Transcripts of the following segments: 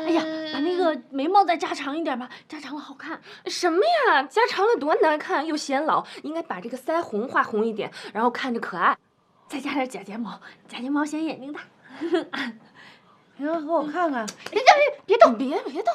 哎呀，把那个眉毛再加长一点吧，加长了好看。什么呀？加长了多难看，又显老。应该把这个腮红画红一点，然后看着可爱。再加点假睫毛，假睫毛显眼睛大。行，给我看看。别动，别动。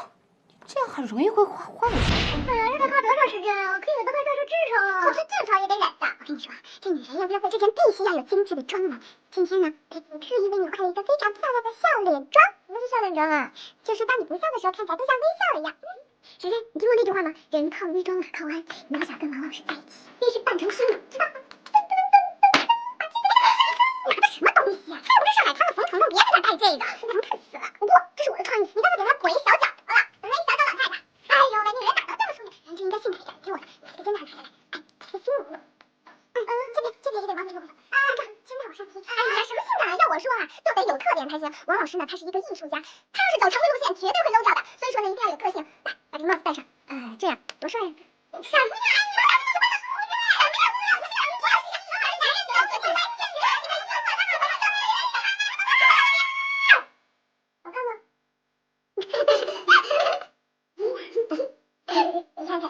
这样很容易会画坏。哎呀，这得花多长时间啊？可以给他拍照就痔疮啊，就算痔疮也得忍的。我跟你说，这女人要约会之前必须要有精致的妆容。今天呢，我特意为你画了一个非常漂亮的笑脸妆。什么是笑脸妆啊？就是当你不笑的时候，看起来就像微笑一样。萱萱，你听过那句话吗？人靠衣装，马靠鞍。你要想跟王老师在一起，必须扮成虚拟，知道吗？拿的什么东西啊？他又不是上海滩的冯程程，别给他戴这个，难看死了。不，这是我的创意，你干脆给他裹一小脚得了，等他一小脚老太太。哎呦喂，女人哪能这么淑女？人就应该信他一点，听我的，这个真的很漂亮。哎，这个心我。这边也得往里用。啊，真的好上心。哎呀，什么性感啊？要我说啊，就得有特点才行。王老师呢，他是一个艺术家，他要是走常规路线，绝对会漏掉的。所以说呢，一定要有个性。来，把这个帽子戴上。这样多帅呀！什么呀？你们俩怎么喜欢的什么呀？好看吗？你看看。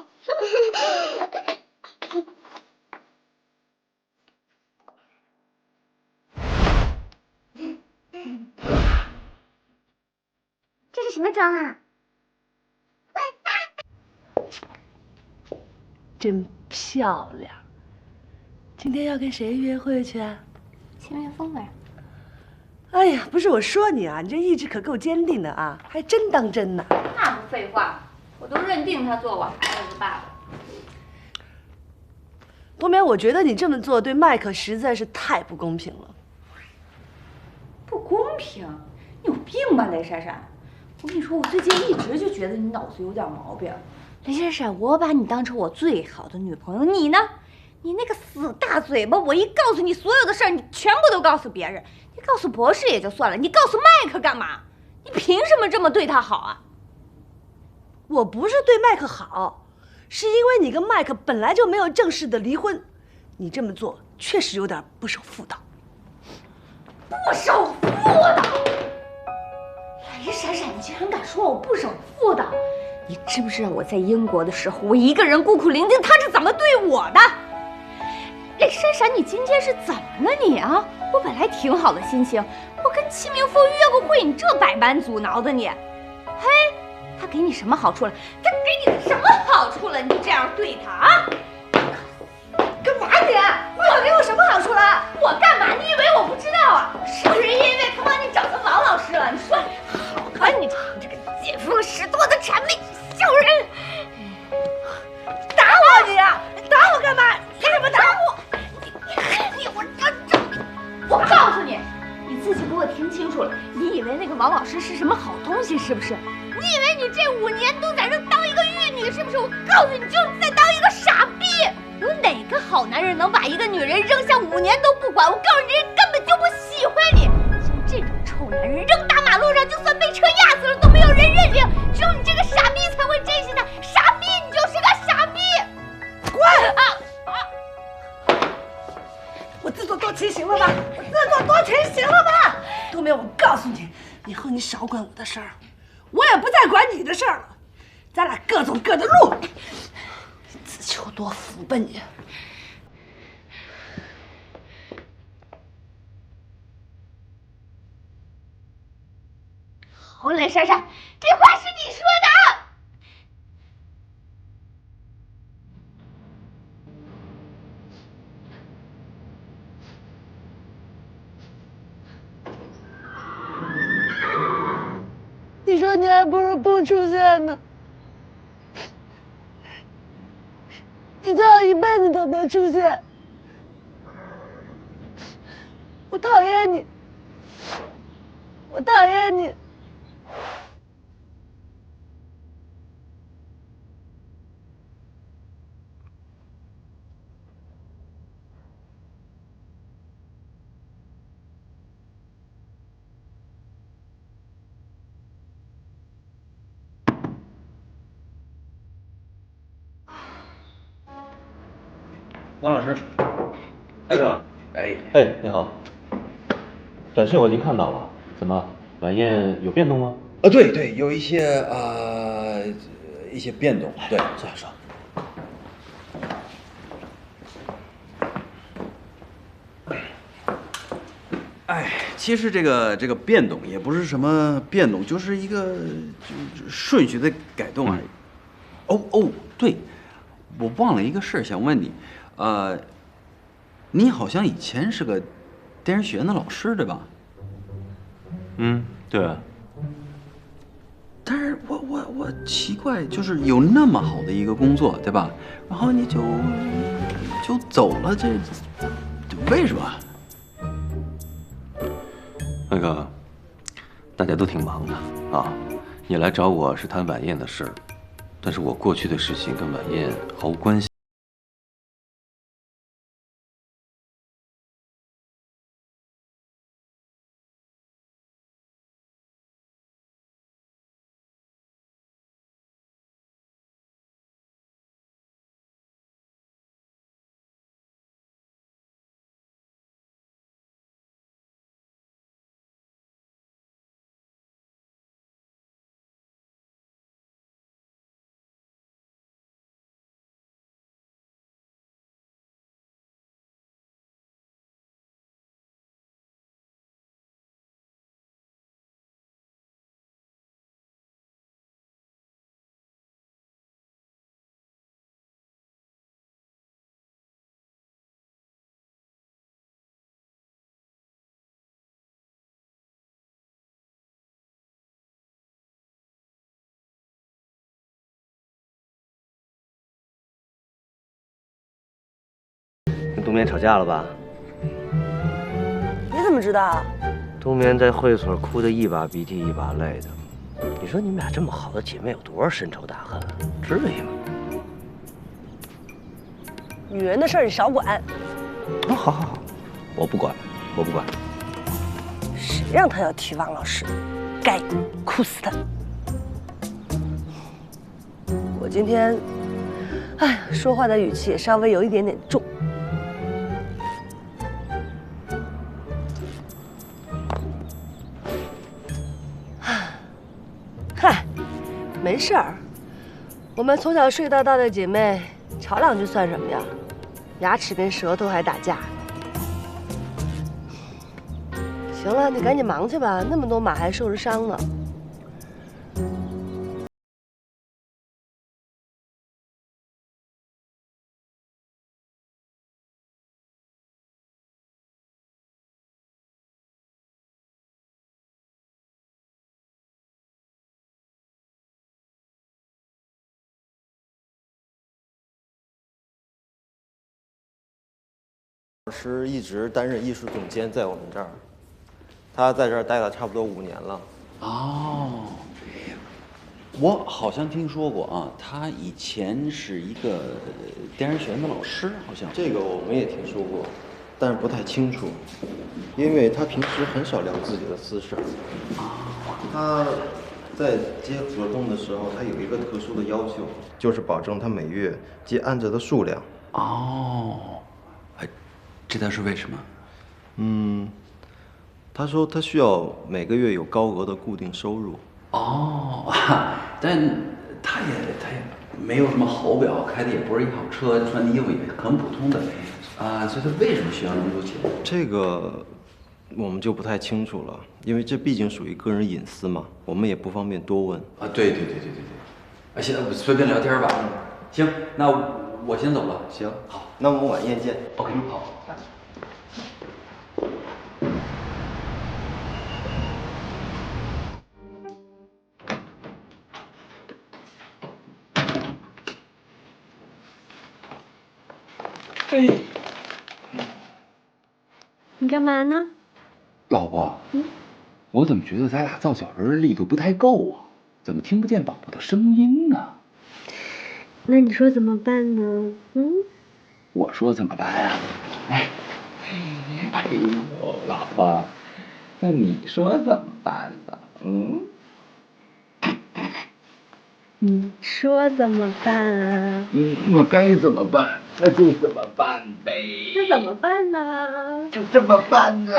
这是什么妆啊？真漂亮。今天要跟谁约会去啊？清月峰呗。哎呀，不是我说你啊，你这意志可够坚定的啊，还真当真呢。那不废话，我都认定他做我孩子爸爸。冬梅，我觉得你这么做对麦克实在是太不公平了。不公平？你有病吧，雷珊珊？我跟你说，我最近一直就觉得你脑子有点毛病。雷珊珊，我把你当成我最好的女朋友，你呢？你那个死大嘴巴！我一告诉你所有的事儿，你全部都告诉别人。你告诉博士也就算了，你告诉麦克干嘛？你凭什么这么对他好啊？我不是对麦克好，是因为你跟麦克本来就没有正式的离婚，你这么做确实有点不守妇道。不守妇道！雷闪闪，你竟然敢说我不守妇道！你知不知道我在英国的时候，我一个人孤苦伶仃，他是怎么对我的？雷闪闪，你今天是怎么了你啊？我本来挺好的心情，我跟戚明峰约个会，你这百般阻挠的你，嘿，他给你什么好处了？他给你什么好处了？你这样对他啊？干嘛你？我给我什么好处了？我干嘛？你以为我不知道啊？是不是因为他帮你找到王老师了？你说好吧，你这个见风使舵的谄媚小人！打我你啊！打我干嘛？凭什么打我？我告诉你，你自己给我听清楚了。你以为那个王老师是什么好东西是不是？你以为你这5年都在这当一个玉女是不是？我告诉你，就是在当一个傻逼。有哪个好男人能把一个女人扔下5年都不管？我告诉你，人根本就不喜欢你。像这种臭男人扔大马路上，就算被车压死了都没有人认领。只有你这个傻逼才会珍惜他。傻逼，你就是个傻逼！滚！我自作多情行了吧？我自作多情行了吧？冬梅，我告诉你，以后你少管我的事儿，我也不再管你的事儿了。咱俩各走各的路。自求多福吧你。好，雷珊珊，这话是你说的。你说你还不如不出现呢。你最好一辈子都别出现。我讨厌你，我讨厌你。王老师，哎哥，你好，短信我已经看到了，怎么晚宴有变动吗？对对，有一些一些变动，对，这样说。哎，其实这个变动也不是什么变动，就是一个就顺序的改动而已。哦，对，我忘了一个事儿想问你，你好像以前是个电视学院的老师对吧？嗯，对啊。但是我奇怪，就是有那么好的一个工作对吧？然后你就走了，这为什么？那个，大家都挺忙的啊。你来找我是谈晚宴的事儿，但是我过去的事情跟晚宴毫无关系。跟冬眠吵架了吧？你怎么知道？冬眠在会所哭得一把鼻涕一把泪的。你说你们俩这么好的姐妹，有多少深仇大恨？至于吗？女人的事儿你少管。好，我不管。谁让他要提王老师？该哭死他！我今天，说话的语气也稍微有一点点重。没事儿，我们从小睡到大的姐妹，吵两句算什么呀？牙齿跟舌头还打架。行了，你赶紧忙去吧，那么多马还受着伤呢。老师一直担任艺术总监，在我们这儿，他在这儿待了差不多5年了。哦，我好像听说过啊，他以前是一个电视学院的老师，好像。这个我们也听说过，但是不太清楚，因为他平时很少聊自己的私事。他在接合同的时候，他有一个特殊的要求，就是保证他每月接案子的数量。哦，这倒是为什么？他说他需要每个月有高额的固定收入。哦，但他也没有什么好表，开的也不是一好车，穿的衣服也很普通的，所以他为什么需要那么多钱？这个我们就不太清楚了，因为这毕竟属于个人隐私嘛，我们也不方便多问。对，行，我随便聊天吧。行，那我先走了。行，好，那我们晚宴见。OK，好。你干嘛呢？老婆，我怎么觉得咱俩造小人的力度不太够啊？怎么听不见宝宝的声音呢？那你说怎么办呢？我说怎么办呀？哎呦，老婆，那你说怎么办呢？你说怎么办啊？我该怎么办？那就怎么办呗。那怎么办呢？就这么办呢。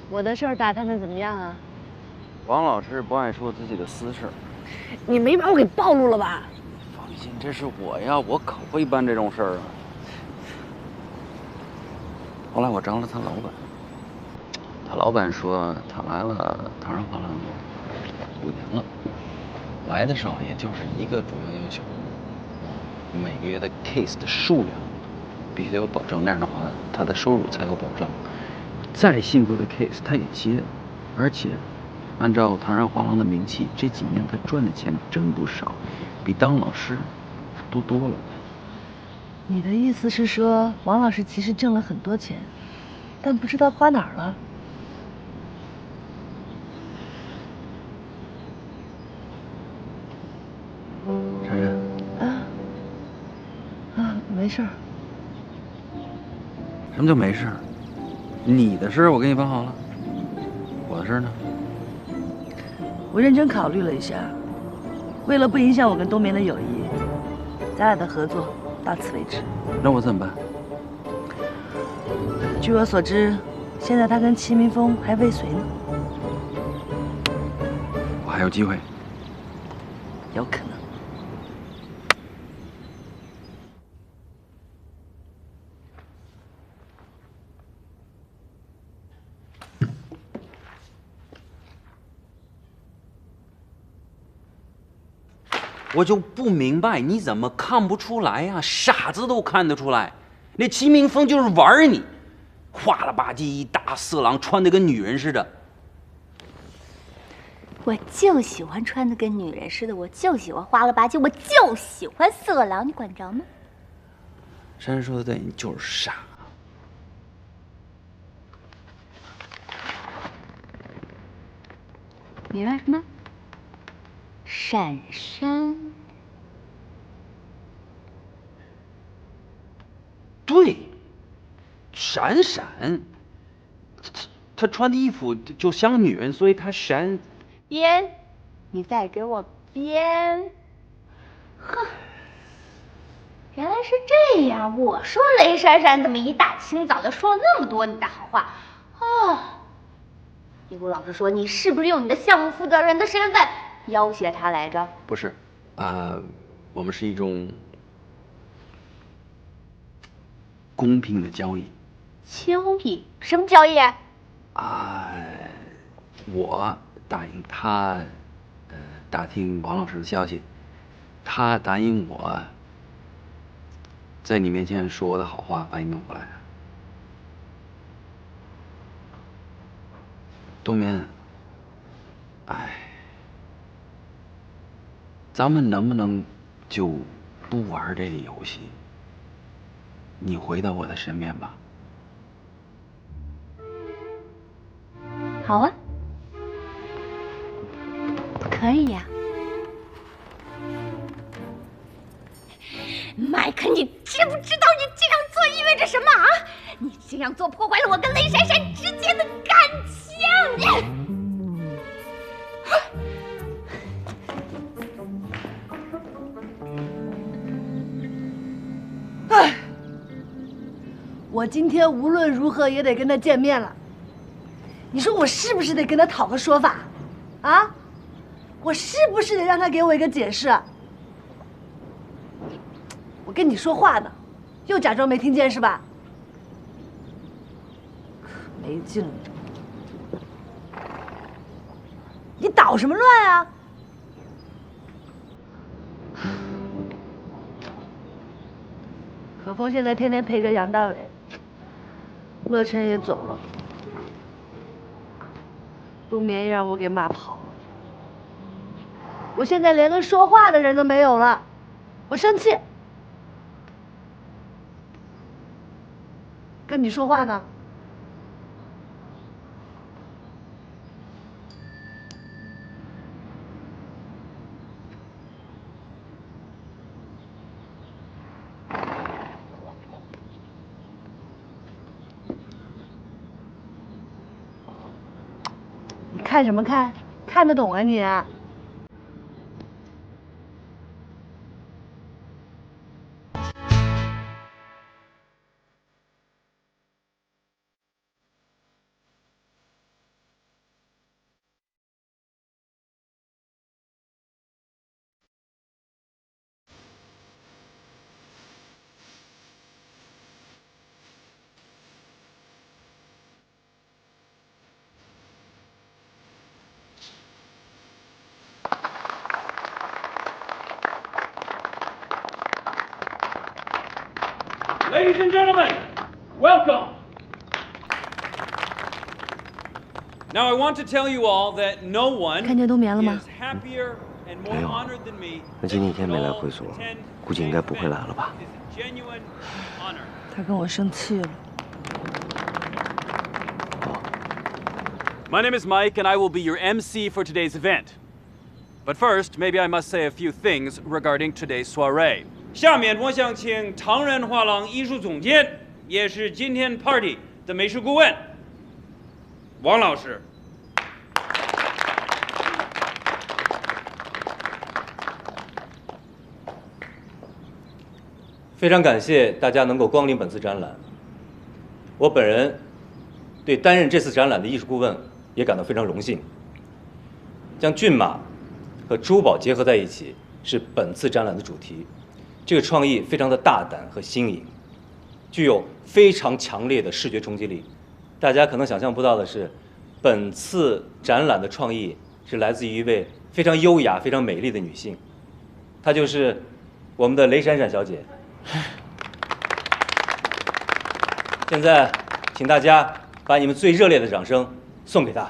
我的事儿打探的怎么样啊？王老师不爱说自己的私事。你没把我给暴露了吧？放心，这是我呀，我可会办这种事儿啊。后来我找了他老板，他老板说他来了唐人画廊5年了，来的时候也就是一个主要要求，每个月的 case 的数量必须得有保证，那样的话他的收入才有保障。再幸福的 case 他也接，而且按照唐人画廊的名气，这几年他赚的钱真不少，比当老师多了。你的意思是说，王老师其实挣了很多钱，但不知道花哪儿了？珊珊，没事儿。什么叫没事？你的事我给你办好了，我的事呢？我认真考虑了一下，为了不影响我跟冬眠的友谊，咱俩的合作到此为止。那我怎么办？据我所知，现在他跟齐明峰还未遂呢。我还有机会？有可能。我就不明白你怎么看不出来呀？傻子都看得出来，那齐明峰就是玩你，花了吧唧一大色狼，穿得跟女人似的。我就喜欢穿的跟女人似的，我就喜欢花了吧唧，我就喜欢色狼，你管着吗？珊珊说的对，你就是傻。明白什么？闪闪。对，闪闪，她穿的衣服就像女人，所以她闪。编，你再给我编。哼，原来是这样。我说雷闪闪怎么一大清早就说了那么多你的好话？哦，你给我老实说，你是不是用你的项目负责人的身份要挟他来着？不是，我们是一种公平的交易。交易？什么交易？我答应他，打听王老师的消息，他答应我，在你面前说我的好话，把你弄过来。冬眠，咱们能不能就不玩这个游戏？你回到我的身边吧。好啊，可以呀。麦克，你知不知道你这样做意味着什么啊？你这样做破坏了我跟雷闪闪之间的感情。我今天无论如何也得跟他见面了。你说我是不是得跟他讨个说法？啊？我是不是得让他给我一个解释？我跟你说话呢，又假装没听见是吧？没劲了，你捣什么乱啊？可风现在天天陪着杨大伟，乐琛也走了，冬眠也让我给骂跑了，我现在连个说话的人都没有了，我生气。跟你说话呢。你看什么看？看得懂啊你？ Ladies and gentlemen, welcome. Now I want to tell you all that no one is happier and more honored than me. 那今天一天没来会所，估计应该不会来了吧？他跟我生气了。 My name is Mike, and I will be your MC for today's event. But first, maybe I must say a few things regarding today's soiree. 下面我想请唐人画廊艺术总监，也是今天 party 的美术顾问王老师。非常感谢大家能够光临本次展览。我本人对担任这次展览的艺术顾问也感到非常荣幸。将骏马和珠宝结合在一起是本次展览的主题。这个创意非常的大胆和新颖，具有非常强烈的视觉冲击力。大家可能想象不到的是，本次展览的创意是来自于一位非常优雅、非常美丽的女性，她就是我们的雷闪闪小姐。现在，请大家把你们最热烈的掌声送给她。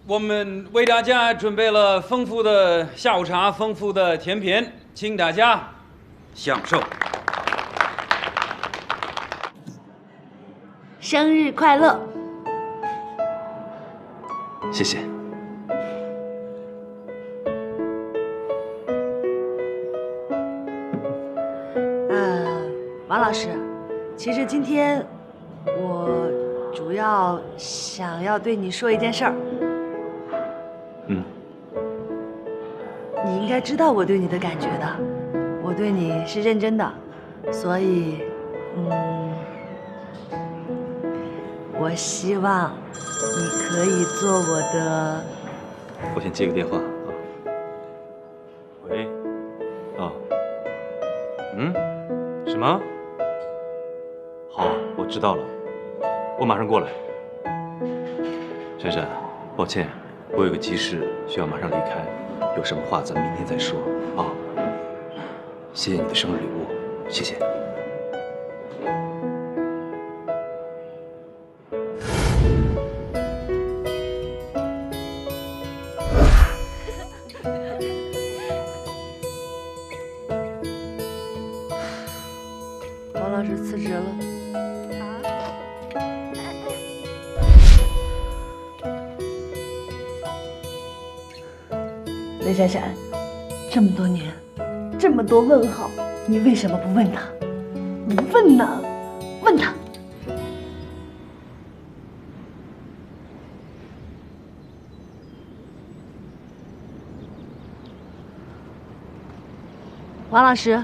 我们为大家准备了丰富的下午茶、丰富的甜品，请大家享受。生日快乐！谢谢。王老师，其实今天我主要想要对你说一件事儿。 你应该知道我对你的感觉的，我对你是认真的，所以，我希望你可以做我的。我先接个电话啊。喂，啊，什么？好，我知道了，我马上过来。珊珊，抱歉，我有个急事需要马上离开。 有什么话咱们明天再说啊！谢谢你的生日礼物，谢谢。王老师辞职了。 雷闪闪，这么多年，这么多问号，你为什么不问他？你问呢？问他。王老师，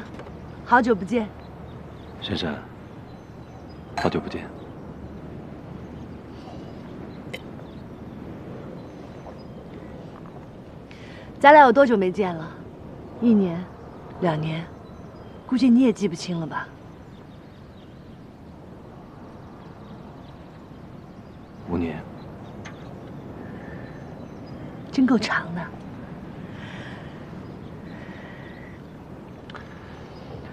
好久不见。珊珊，好久不见。 咱俩有多久没见了？1年、2年，估计你也记不清了吧？5年，真够长的。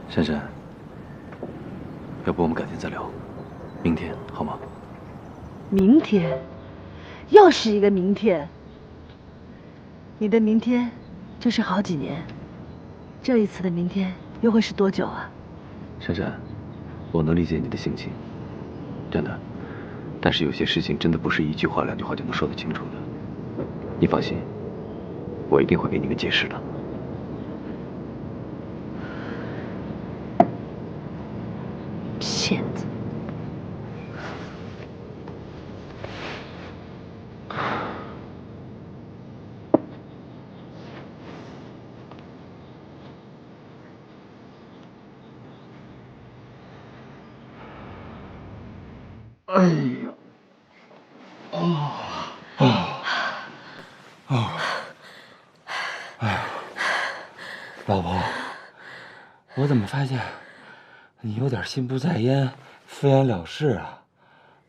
珊珊，要不我们改天再聊，明天好吗？明天，又是一个明天。 你的明天就是好几年，这一次的明天又会是多久啊？珊珊，我能理解你的心情，真的。但是有些事情真的不是1句话2句话就能说得清楚的。你放心，我一定会给你个解释的。骗子！哎呀，哎呀，老婆，我怎么发现你有点心不在焉、敷衍了事啊？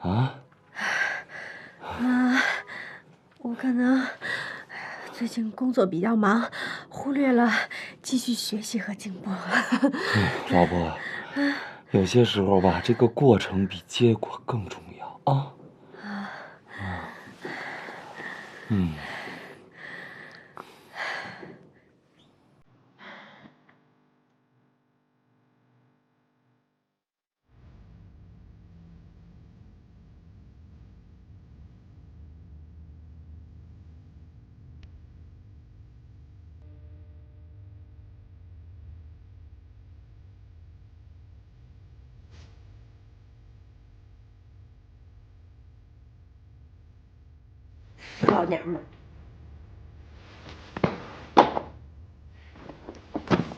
啊？可能最近工作比较忙，忽略了继续学习和进步。老婆，有些时候吧，这个过程比结果更重要啊。老娘们儿，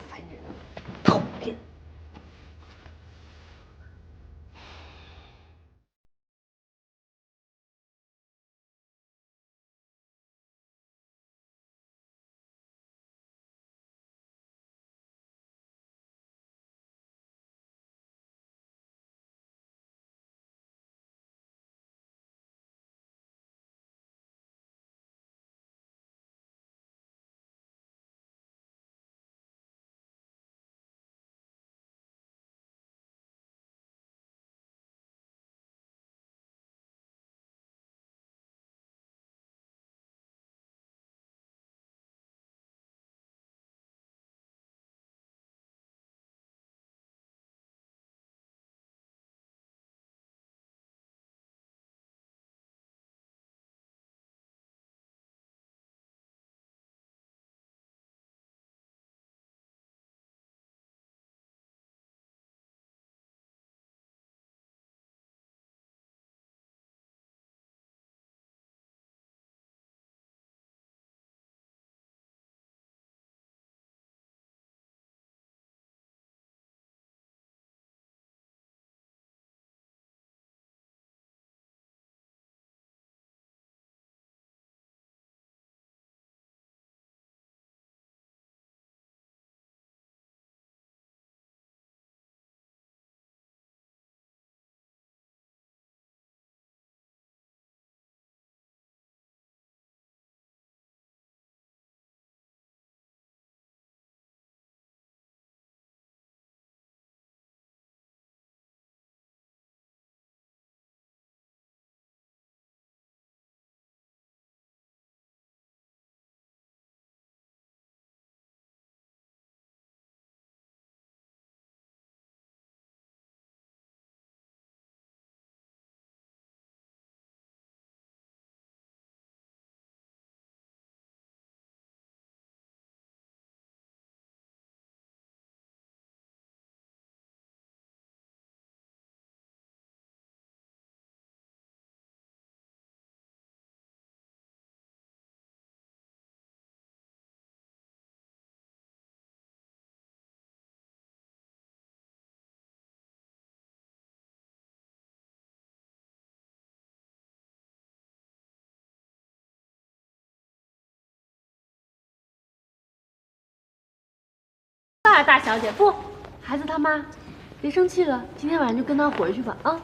烦人，讨厌。大小姐不，孩子他妈，别生气了，今天晚上就跟他回去吧啊！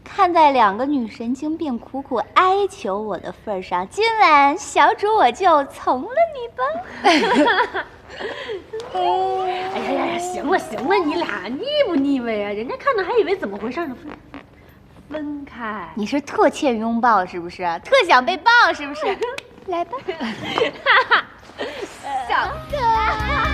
看在两个女神经病苦苦哀求我的份上，今晚小主我就从了你吧。哎呀，行了，你俩腻不腻歪啊？人家看到还以为怎么回事呢。分开。你是特欠拥抱是不是？特想被抱是不是？来吧。小可爱。